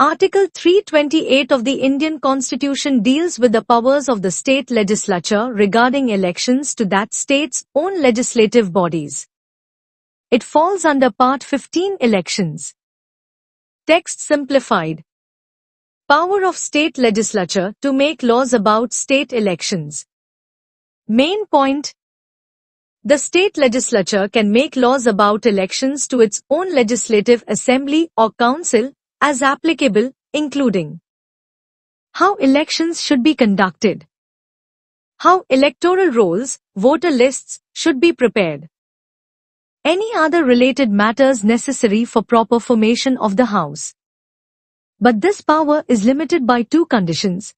Article 328 of the Indian Constitution deals with the powers of the state legislature regarding elections to that state's own legislative bodies. It falls under Part 15 Elections. Text simplified. Power of state legislature to make laws about state elections. Main point. The state legislature can make laws about elections to its own legislative assembly or council, as applicable, including how elections should be conducted, how electoral rolls, voter lists, should be prepared, any other related matters necessary for proper formation of the House. But this power is limited by two conditions.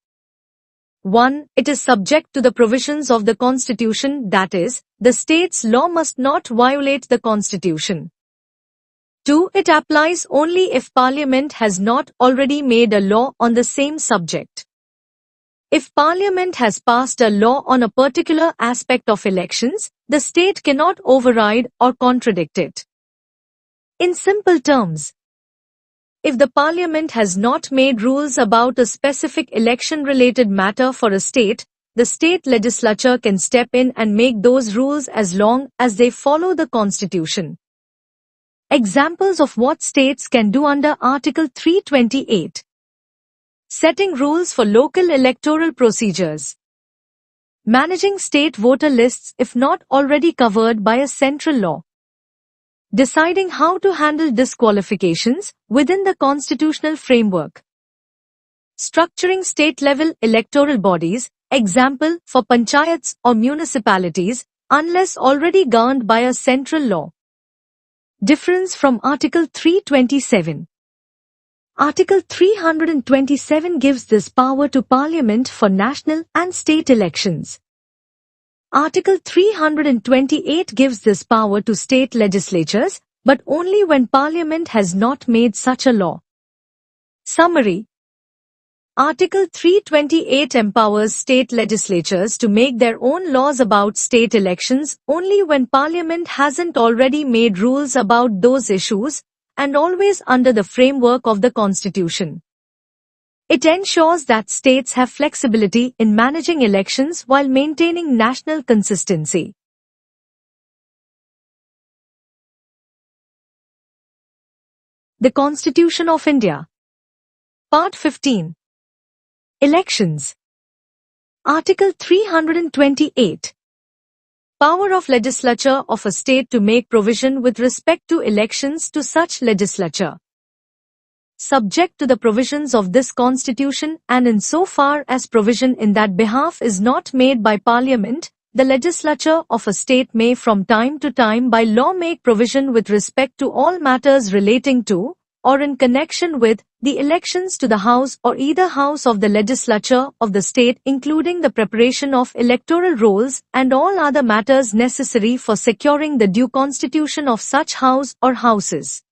1. It is subject to the provisions of the Constitution, that is, the state's law must not violate the Constitution. 2. It applies only if Parliament has not already made a law on the same subject. If Parliament has passed a law on a particular aspect of elections, the state cannot override or contradict it. In simple terms, if the Parliament has not made rules about a specific election-related matter for a state, the state legislature can step in and make those rules as long as they follow the Constitution. Examples of what states can do under Article 328. Setting rules for local electoral procedures. Managing state voter lists if not already covered by a central law. Deciding how to handle disqualifications within the constitutional framework. Structuring state-level electoral bodies, example for panchayats or municipalities, unless already governed by a central law. Difference from Article 327. Article 327 gives this power to Parliament for national and state elections. Article 328 gives this power to state legislatures, but only when Parliament has not made such a law. Summary. Article 328 empowers state legislatures to make their own laws about state elections only when Parliament hasn't already made rules about those issues, and always under the framework of the Constitution. It ensures that states have flexibility in managing elections while maintaining national consistency. The Constitution of India. Part 15. Elections. Article 328. Power of legislature of a state to make provision with respect to elections to such legislature. Subject to the provisions of this Constitution and in so far as provision in that behalf is not made by Parliament, the legislature of a state may from time to time by law make provision with respect to all matters relating to, or in connection with, the elections to the House or either House of the legislature of the state, including the preparation of electoral rolls and all other matters necessary for securing the due constitution of such House or Houses.